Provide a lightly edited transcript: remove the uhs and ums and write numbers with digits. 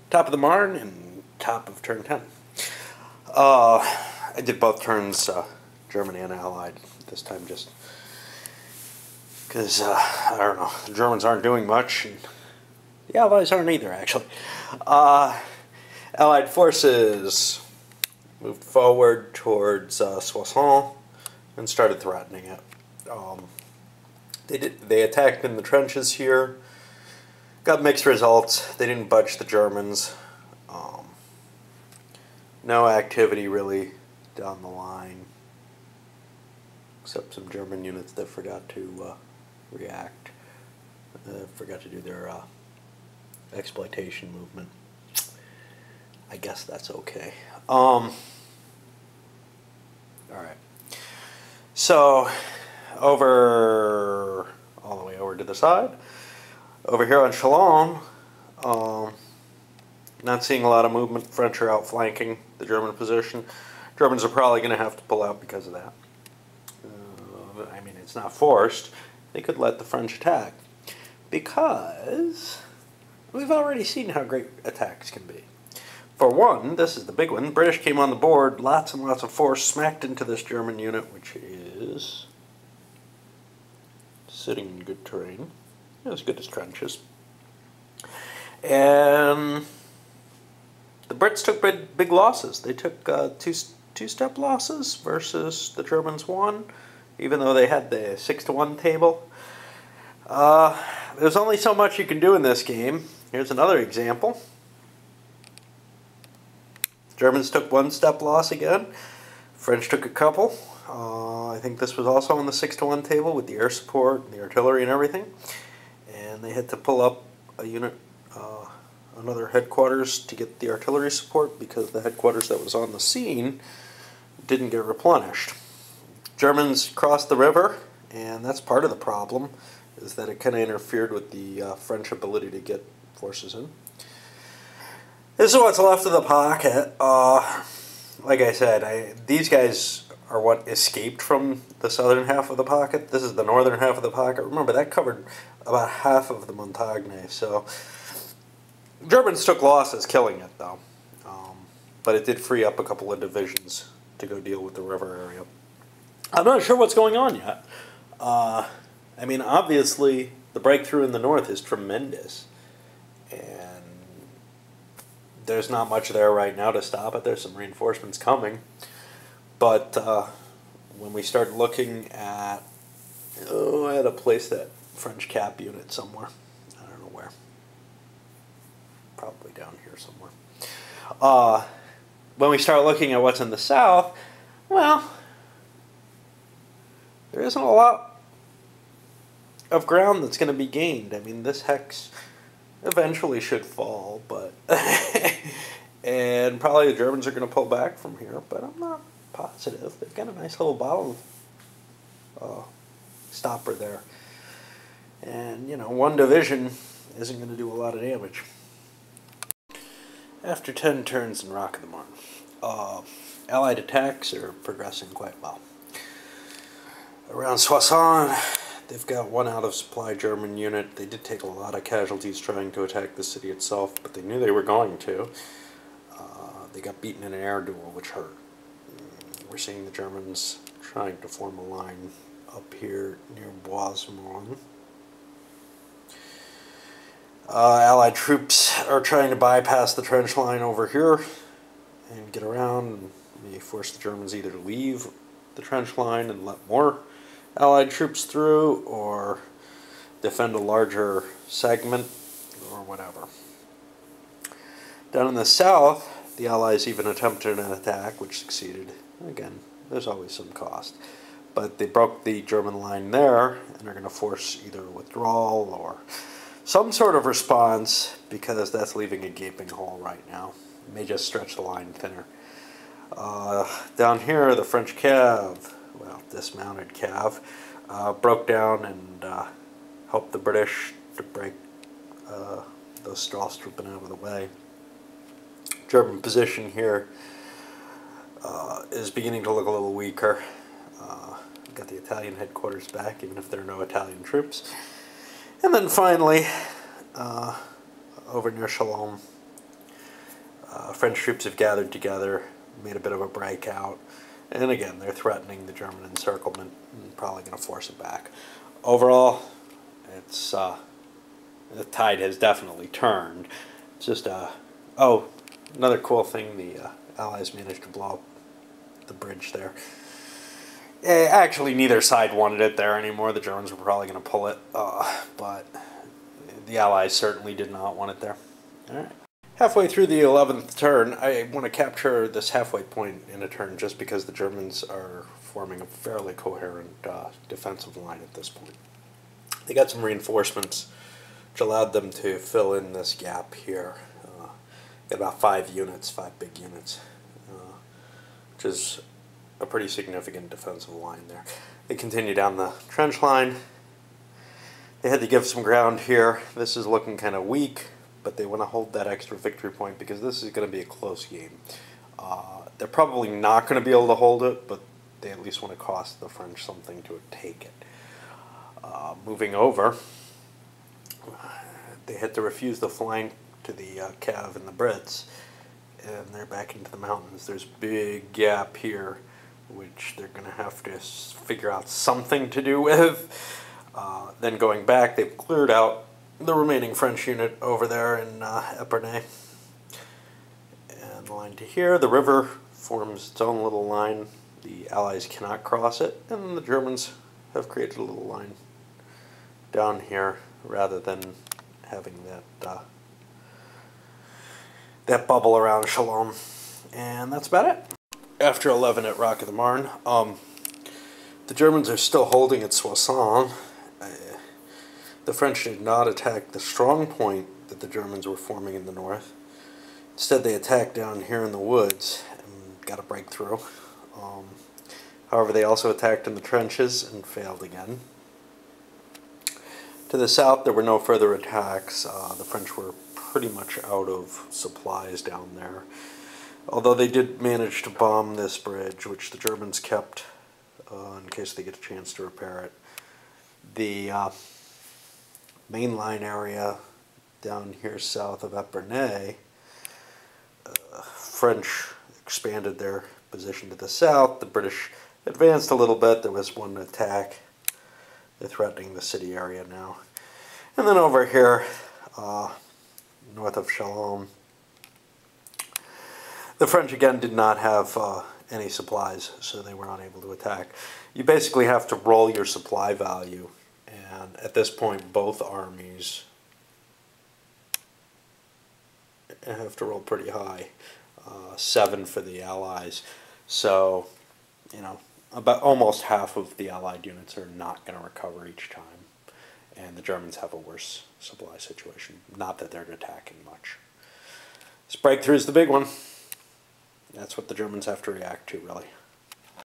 top of the Marne and top of turn 10. I did both turns, Germany and Allied, this time just because, I don't know, the Germans aren't doing much, and the Allies aren't either, actually. Allied forces moved forward towards Soissons and started threatening it. They attacked in the trenches here, got mixed results. They didn't budge the Germans. No activity really down the line, except some German units that forgot to react, forgot to do their exploitation movement. I guess that's okay. Alright. So, all the way over to the side, over here on Chalon, not seeing a lot of movement. French are outflanking the German position. Germans are probably going to have to pull out because of that. I mean, it's not forced. They could let the French attack, because we've already seen how great attacks can be. For one, this is the big one, British came on the board, lots and lots of force smacked into this German unit, which is sitting in good terrain, as good as trenches. And the Brits took big losses. They took two-step losses versus the Germans won, even though they had the 6-to-1 table. There's only so much you can do in this game. Here's another example. Germans took one-step loss again. French took a couple. I think this was also on the 6-to-1 table with the air support, and the artillery, and everything. And they had to pull up a unit, another headquarters, to get the artillery support, because the headquarters that was on the scene didn't get replenished. Germans crossed the river, and that's part of the problem, is that it kind of interfered with the French ability to get forces in. This is what's left of the pocket. Like I said, these guys are what escaped from the southern half of the pocket. This is the northern half of the pocket. Remember, that covered about half of the Montagne, so Germans took losses killing it, though. But it did free up a couple of divisions to go deal with the river area. I'm not sure what's going on yet. I mean, obviously, the breakthrough in the north is tremendous, and there's not much there right now to stop it. There's some reinforcements coming. But when we start looking at, I had to place that French cap unit somewhere. I don't know where. Probably down here somewhere. When we start looking at what's in the south, well, there isn't a lot of ground that's going to be gained. I mean, this hex eventually should fall, but and probably the Germans are going to pull back from here, but I'm not positive. They've got a nice little bottle stopper there, and you know, one division isn't going to do a lot of damage. After 10 turns in Rock of the Marne, Allied attacks are progressing quite well. Around Soissons, they've got one out-of-supply German unit. They did take a lot of casualties trying to attack the city itself, but they knew they were going to. They got beaten in an air duel, which hurt. We're seeing the Germans trying to form a line up here near Bois-Morne. Allied troops are trying to bypass the trench line over here and get around, and may force the Germans either to leave the trench line and let more Allied troops through, or defend a larger segment, or whatever. Down in the south, the Allies even attempted an attack, which succeeded. Again, there's always some cost. But they broke the German line there, and are going to force either withdrawal or some sort of response, because that's leaving a gaping hole right now. It may just stretch the line thinner. Down here, the French cav, well, dismounted cav, broke down and helped the British to break those Strafstruppen out of the way. German position here is beginning to look a little weaker. Got the Italian headquarters back, even if there are no Italian troops. And then finally, over near Chalon, French troops have gathered together, made a bit of a breakout, and again, they're threatening the German encirclement and probably going to force it back. Overall, it's the tide has definitely turned. It's just oh, another cool thing, the Allies managed to blow up the bridge there. Actually, neither side wanted it there anymore. The Germans were probably going to pull it, but the Allies certainly did not want it there. All right. Halfway through the 11th turn, I want to capture this halfway point in a turn just because the Germans are forming a fairly coherent defensive line at this point. They got some reinforcements which allowed them to fill in this gap here. About 5 units, 5 big units, which is a pretty significant defensive line there. They continue down the trench line. They had to give some ground here. This is looking kind of weak, but they want to hold that extra victory point because this is going to be a close game. They're probably not going to be able to hold it, but they at least want to cost the French something to take it. Moving over, they had to refuse the flank to the Cav and the Brits, and they're back into the mountains. There's a big gap here, which they're going to have to figure out something to do with. Then going back, they've cleared out the remaining French unit over there in Epernay. And the line to here, the river forms its own little line. The Allies cannot cross it, and the Germans have created a little line down here rather than having that that bubble around Chalon. And that's about it. After 11 at Rock of the Marne, the Germans are still holding at Soissons. The French did not attack the strong point that the Germans were forming in the north. Instead, they attacked down here in the woods and got a breakthrough. However, they also attacked in the trenches and failed again. To the south, there were no further attacks. The French were pretty much out of supplies down there. Although they did manage to bomb this bridge, which the Germans kept in case they get a chance to repair it. The main line area down here south of Epernay, French expanded their position to the south. The British advanced a little bit. There was one attack. They're threatening the city area now. And then over here, north of Chalon, the French again did not have any supplies, so they were unable to attack. You basically have to roll your supply value, and at this point both armies have to roll pretty high. 7 for the Allies. So, you know, about almost half of the Allied units are not going to recover each time. And the Germans have a worse supply situation. Not that they're attacking much. This breakthrough is the big one. That's what the Germans have to react to, really.